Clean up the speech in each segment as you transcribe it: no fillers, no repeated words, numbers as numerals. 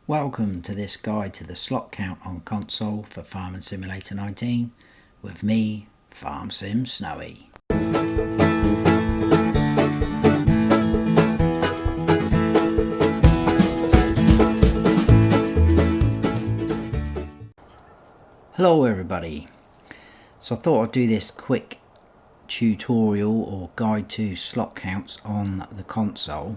Welcome to this guide to the slot count on console for Farming Simulator 19 with me, Farm Sim Snowy. Hello everybody. So I thought I'd do this quick tutorial or guide to slot counts on the console.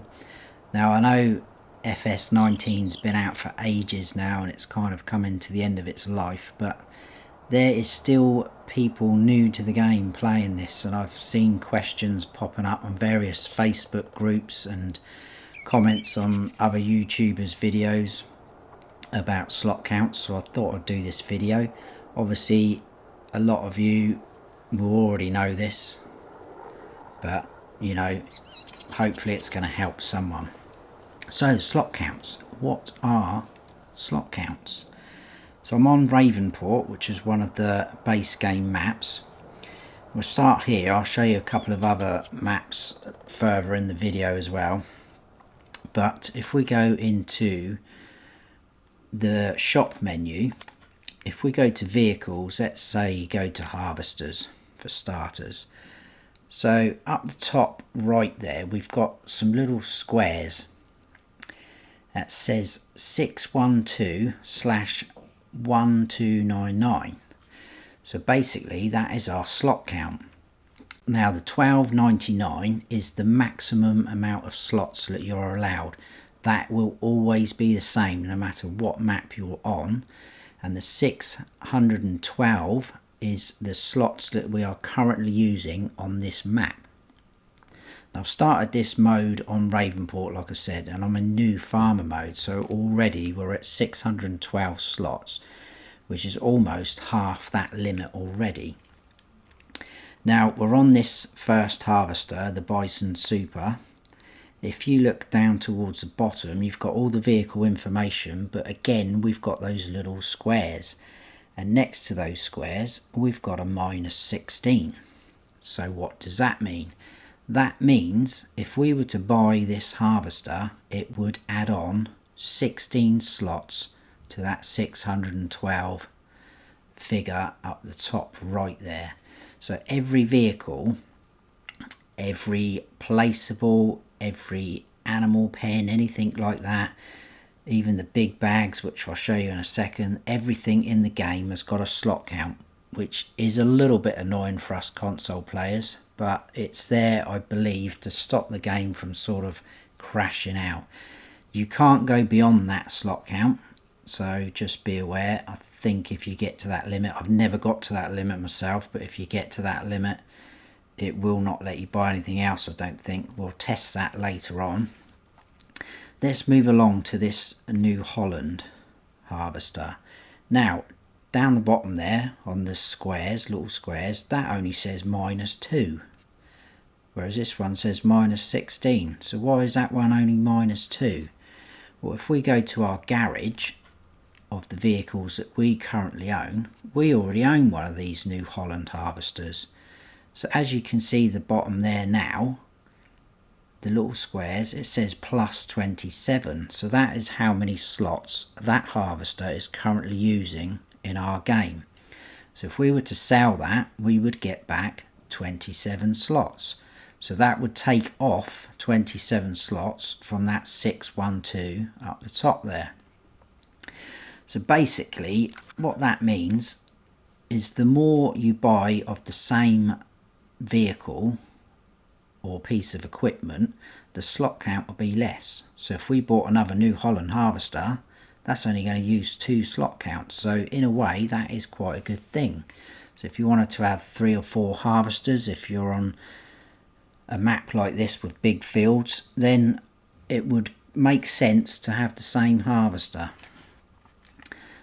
Now I know FS19's been out for ages now and it's kind of coming to the end of its life, but there is still people new to the game playing this, and I've seen questions popping up on various Facebook groups and comments on other YouTubers' videos about slot counts, so I thought I'd do this video. Obviously a lot of you will already know this, but you know, hopefully it's going to help someone. So slot counts. What are slot counts? So I'm on Ravenport, which is one of the base game maps. We'll start here. I'll show you a couple of other maps further in the video as well. But if we go into the shop menu, if we go to vehicles, let's say go to harvesters for starters. So up the top right there, we've got some little squares that says 612/1299. So basically that is our slot count. Now the 1299 is the maximum amount of slots that you're allowed. That will always be the same no matter what map you're on, and the 612 is the slots that we are currently using on this map. I've started this mode on Ravenport, like I said, and I'm in new farmer mode, so already we're at 612 slots, which is almost half that limit already. Now we're on this first harvester, the Bison Super. If you look down towards the bottom, you've got all the vehicle information, but again we've got those little squares, and next to those squares we've got a -16. So what does that mean? That means if we were to buy this harvester, it would add on 16 slots to that 612 figure up the top right there. So every vehicle, every placeable, every animal pen, anything like that, even the big bags, which I'll show you in a second, everything in the game has got a slot count, which is a little bit annoying for us console players, but it's there, I believe, to stop the game from sort of crashing out. You can't go beyond that slot count, so just be aware. I think if you get to that limit, I've never got to that limit myself, but if you get to that limit, it will not let you buy anything else, I don't think. We'll test that later on. Let's move along to this New Holland harvester. Now down the bottom there on the squares, little squares, that only says -2, whereas this one says -16. So why is that one only -2? Well, if we go to our garage of the vehicles that we currently own, we already own one of these New Holland harvesters. So as you can see the bottom there now, the little squares, it says +27. So that is how many slots that harvester is currently using in our game. So if we were to sell that, we would get back 27 slots. So that would take off 27 slots from that 612 up the top there. So basically what that means is the more you buy of the same vehicle or piece of equipment, the slot count will be less. So if we bought another New Holland harvester, that's only going to use 2 slot counts. So in a way that is quite a good thing. So if you wanted to have 3 or 4 harvesters, if you're on a map like this with big fields, then it would make sense to have the same harvester.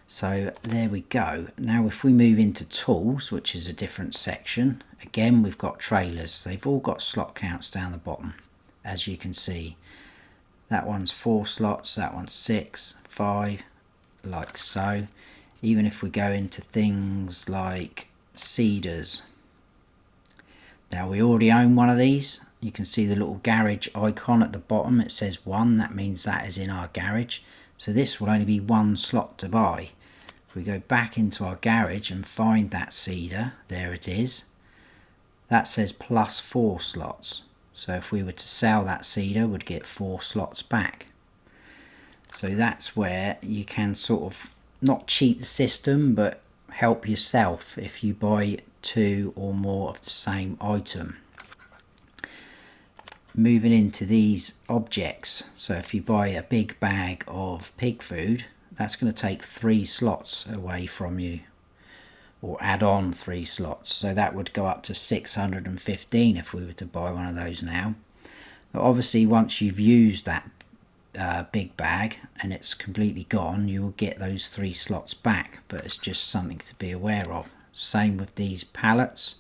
So there we go. Now if we move into tools, which is a different section, again we've got trailers. They've all got slot counts down the bottom, as you can see. That one's 4 slots, that one's 6, 5, like so. Even if we go into things like seeders, now we already own one of these. You can see the little garage icon at the bottom, it says 1, that means that is in our garage. So this will only be one slot to buy. If we go back into our garage and find that seeder, there it is. That says +4 slots. So if we were to sell that seeder, we'd get 4 slots back. So that's where you can sort of not cheat the system, but help yourself if you buy 2 or more of the same item. Moving into these objects, so if you buy a big bag of pig food, that's going to take 3 slots away from you, or add on 3 slots, so that would go up to 615 if we were to buy one of those now. But obviously once you've used that big bag and it's completely gone, you will get those 3 slots back, but it's just something to be aware of. Same with these pallets.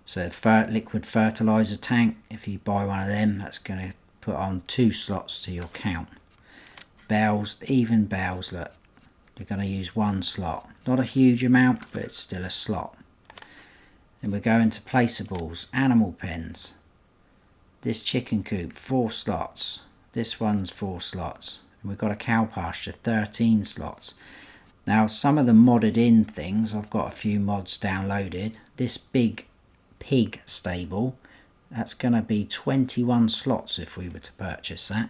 So liquid fertilizer tank, if you buy one of them, that's going to put on 2 slots to your count. Bells, even bells, look, you're going to use 1 slot. Not a huge amount, but it's still a slot. Then we go into placeables, animal pens. This chicken coop, 4 slots. This one's 4 slots. And we've got a cow pasture, 13 slots. Now some of the modded in things, I've got a few mods downloaded. This big pig stable, that's going to be 21 slots if we were to purchase that.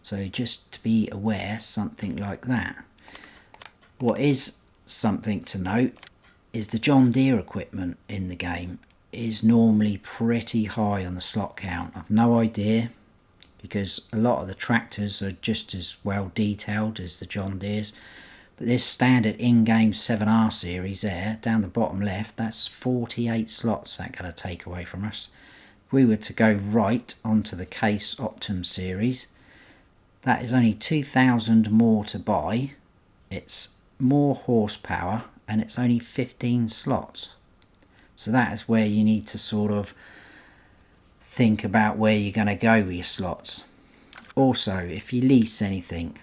So just to be aware, something like that. What is something to note is the John Deere equipment in the game is normally pretty high on the slot count. I've no idea, because a lot of the tractors are just as well detailed as the John Deeres. But this standard in-game 7R series there, down the bottom left, that's 48 slots that's going to take away from us. If we were to go right onto the Case Optum series, that is only 2,000 more to buy. It's more horsepower and it's only 15 slots. So that is where you need to sort of think about where you're going to go with your slots. Also, if you lease anything,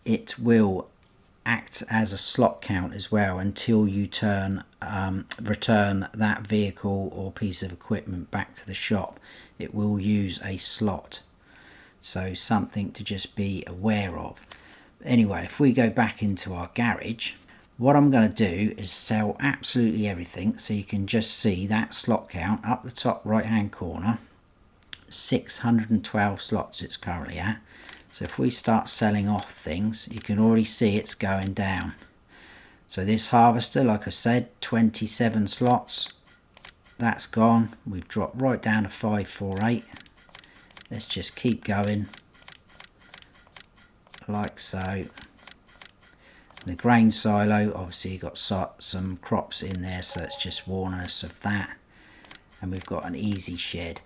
it will act as a slot count as well until you return that vehicle or piece of equipment back to the shop. It will use a slot, so something to just be aware of. Anyway, if we go back into our garage, what I'm going to do is sell absolutely everything, so you can just see that slot count up the top right hand corner. 612 slots it's currently at. So if we start selling off things, you can already see it's going down. So this harvester, like I said, 27 slots, that's gone. We've dropped right down to 548. Let's just keep going like so. The grain silo, obviously you've got some crops in there, so it's just warning us of that. And we've got an easy shed.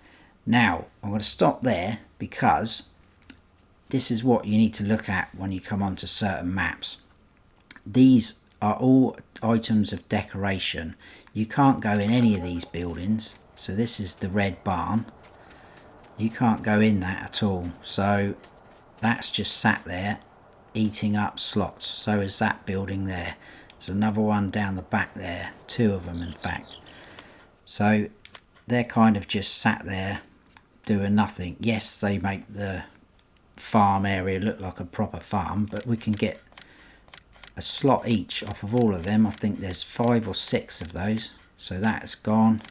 Now I'm going to stop there, because this is what you need to look at when you come onto certain maps. These are all items of decoration. You can't go in any of these buildings. So this is the red barn. You can't go in that at all. So that's just sat there eating up slots. So is that building there. There's another one down the back there. 2 of them in fact. So they're kind of just sat there doing nothing. Yes, they make the farm area look like a proper farm, but we can get a slot each off of all of them. I think there's 5 or 6 of those. So that's gone.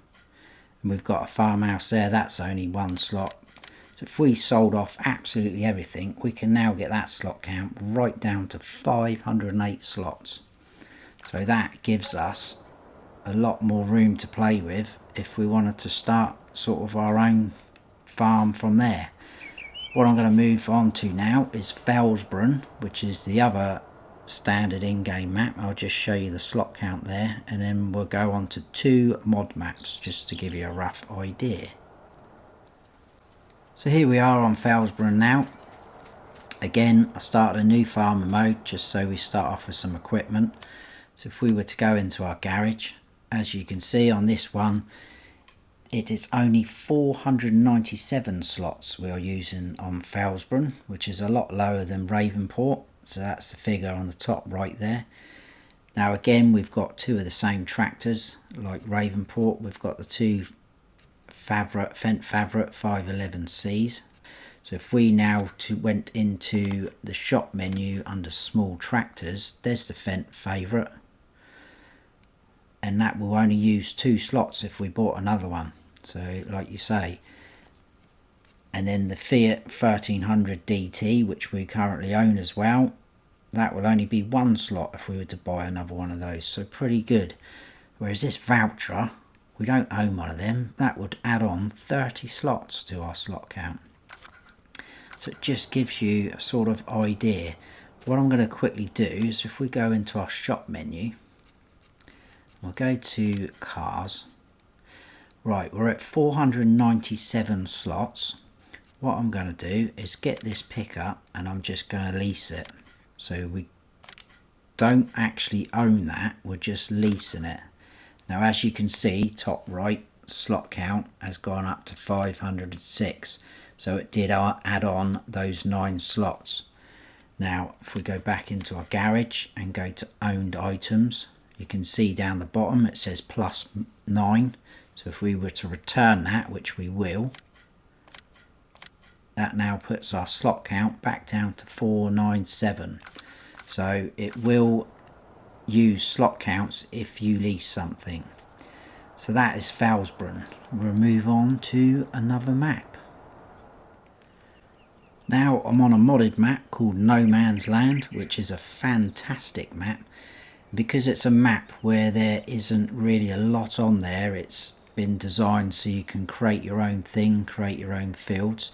And we've got a farmhouse there, that's only 1 slot. So if we sold off absolutely everything, we can now get that slot count right down to 508 slots. So that gives us a lot more room to play with if we wanted to start sort of our own farm from there. What I'm going to move on to now is Felsbrunn, which is the other standard in-game map. I'll just show you the slot count there, and then we'll go on to 2 mod maps just to give you a rough idea. So here we are on Felsbrunn now. Again, I started a new farmer mode just so we start off with some equipment. So if we were to go into our garage, as you can see on this one, it is only 497 slots we are using on Felsbrunn, which is a lot lower than Ravenport. So that's the figure on the top right there. Now again, we've got 2 of the same tractors like Ravenport. We've got the 2 Fendt Favorite 511Cs. So if we now went into the shop menu under small tractors, there's the Fendt favourite, and that will only use 2 slots if we bought another one. So like you say, and then the Fiat 1300 DT, which we currently own as well, that will only be 1 slot if we were to buy another one of those, so pretty good. Whereas this voucher, we don't own one of them, that would add on 30 slots to our slot count. So it just gives you a sort of idea. What I'm going to quickly do is, if we go into our shop menu, we'll go to cars. Right, we're at 497 slots. What I'm going to do is get this pickup and I'm just going to lease it. So we don't actually own that, we're just leasing it. Now as you can see, top right, slot count has gone up to 506. So it did add on those 9 slots. Now if we go back into our garage and go to owned items, you can see down the bottom it says +9. So if we were to return that, which we will, that now puts our slot count back down to 497. So it will use slot counts if you lease something. So that is Felsbrunn. We'll move on to another map. Now I'm on a modded map called No Man's Land, which is a fantastic map. Because it's a map where there isn't really a lot on there, it's been designed so you can create your own thing, create your own fields.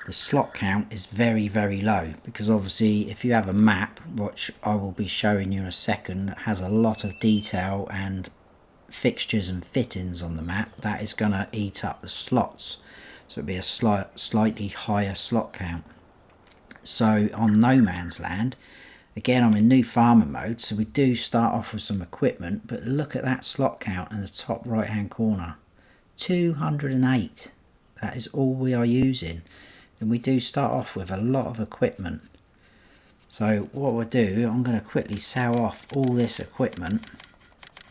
The slot count is very, very low, because obviously if you have a map, which I will be showing you in a second, that has a lot of detail and fixtures and fittings on the map, that is going to eat up the slots. So it'll be a slightly higher slot count. So on No Man's Land, again I'm in new farmer mode, so we do start off with some equipment, but look at that slot count in the top right hand corner, 208. That is all we are using, and we do start off with a lot of equipment. So what we'll do, I'm going to quickly sell off all this equipment,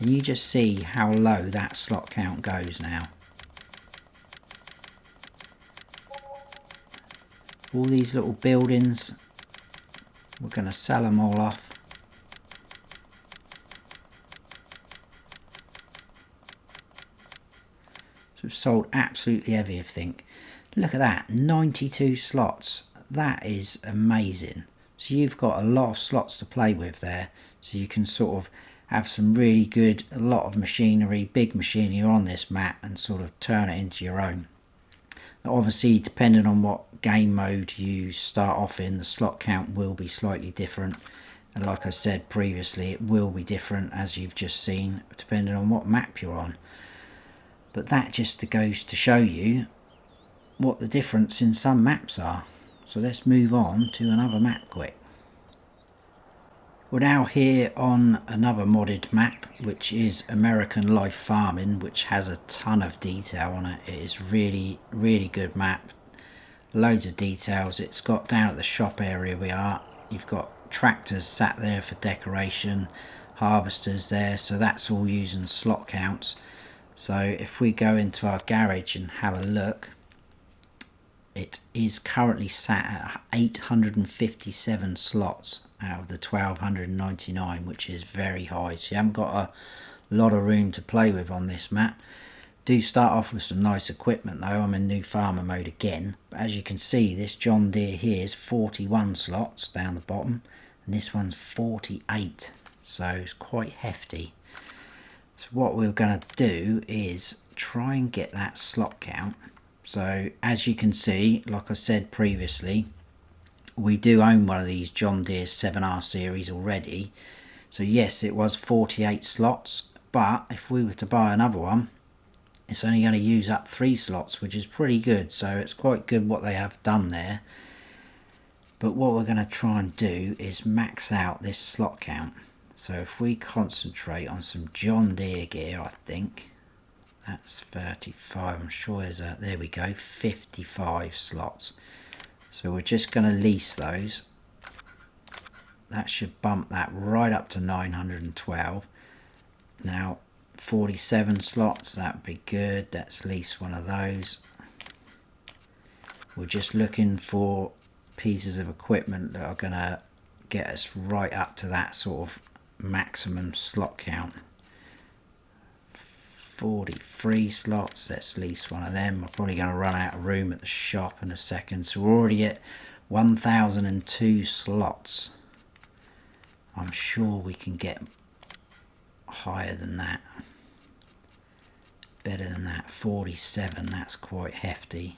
and you just see how low that slot count goes now. All these little buildings, we're going to sell them all off. So we've sold absolutely everything. Look at that, 92 slots. That is amazing. So you've got a lot of slots to play with there. So you can sort of have some really good, a lot of machinery, big machinery on this map, and sort of turn it into your own. Now obviously, depending on what game mode you start off in, the slot count will be slightly different. And like I said previously, it will be different, as you've just seen, depending on what map you're on. But that just goes to show you what the difference in some maps are. So let's move on to another map quick. We're now here on another modded map, which is American Life Farming, which has a ton of detail on it. It is really, really good map. Loads of details. It's got down at the shop area we are, you've got tractors sat there for decoration, harvesters there, so that's all using slot counts. So if we go into our garage and have a look, it is currently sat at 857 slots out of the 1299, which is very high. So you haven't got a lot of room to play with on this map. Do start off with some nice equipment though. I'm in new farmer mode again, but as you can see, this John Deere here is 41 slots down the bottom, and this one's 48, so it's quite hefty. So what we're going to do is try and get that slot count. So as you can see, like I said previously, we do own one of these John Deere 7R series already. So yes, it was 48 slots, but if we were to buy another one, it's only going to use up 3 slots, which is pretty good. So it's quite good what they have done there. But what we're going to try and do is max out this slot count. So if we concentrate on some John Deere gear, I think that's 35. I'm sure there's a, there we go, 55 slots. So we're just going to lease those. That should bump that right up to 912. Now 47 slots, that would be good. Let's lease one of those. We're just looking for pieces of equipment that are going to get us right up to that sort of maximum slot count. 43 slots, let's lease one of them. We're probably going to run out of room at the shop in a second, so we're already at 1002 slots. I'm sure we can get higher than that, better than that. 47, that's quite hefty.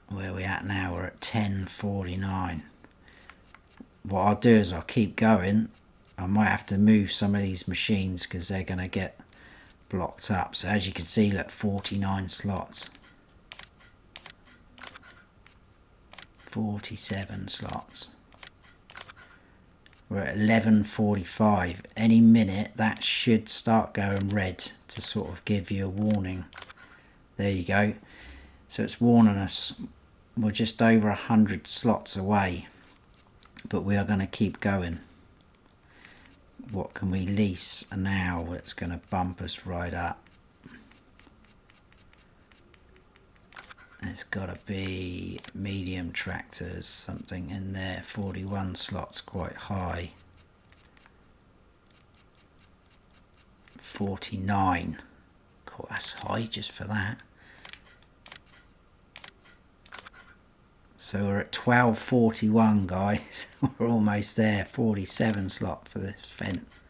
Where are we at now? We're at 1049. What I'll do is I'll keep going. I might have to move some of these machines because they're going to get blocked up. So as you can see, look, 49 slots, 47 slots. We're at 11:45. Any minute that should start going red to sort of give you a warning. There you go. So it's warning us we're just over 100 slots away, but we are going to keep going. What can we lease now that's going to bump us right up? It's got to be medium tractors, something in there. 41 slots, quite high. 49. Cool, that's high just for that. So we're at 1241, guys. We're almost there. 47 slot for this fence.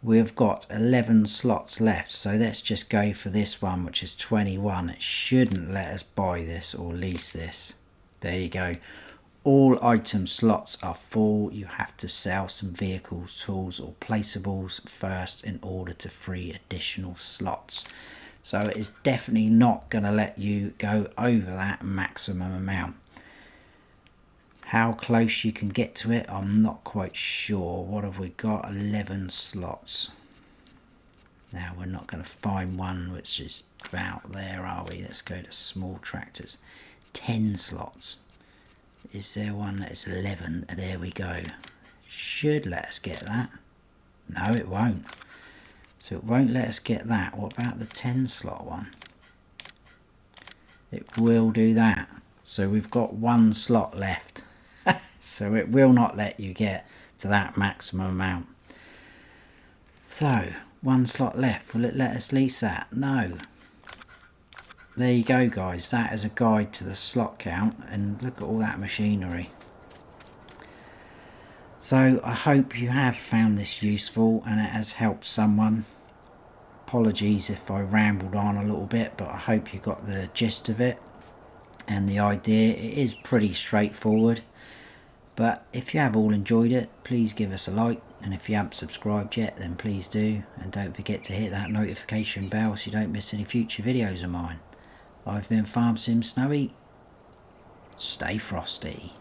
We've got 11 slots left, so let's just go for this one, which is 21. It shouldn't let us buy this or lease this. There you go. All item slots are full. You have to sell some vehicles, tools or placeables first in order to free additional slots. So it's definitely not going to let you go over that maximum amount. How close you can get to it, I'm not quite sure. What have we got? 11 slots. Now we're not going to find one which is about there, are we? Let's go to small tractors. 10 slots. Is there one that is 11? There we go. Should let us get that. No, it won't. So it won't let us get that. What about the 10 slot one? It will do that. So we've got one slot left. So it will not let you get to that maximum amount. So one slot left. Will it let us lease that? No. There you go, guys. That is a guide to the slot count, and look at all that machinery. So I hope you have found this useful and it has helped someone. Apologies if I rambled on a little bit, but I hope you got the gist of it and the idea. It is pretty straightforward, but if you have all enjoyed it, please give us a like, and if you haven't subscribed yet, then please do, and don't forget to hit that notification bell so you don't miss any future videos of mine. I've been Farm Sim Snowy. Stay frosty.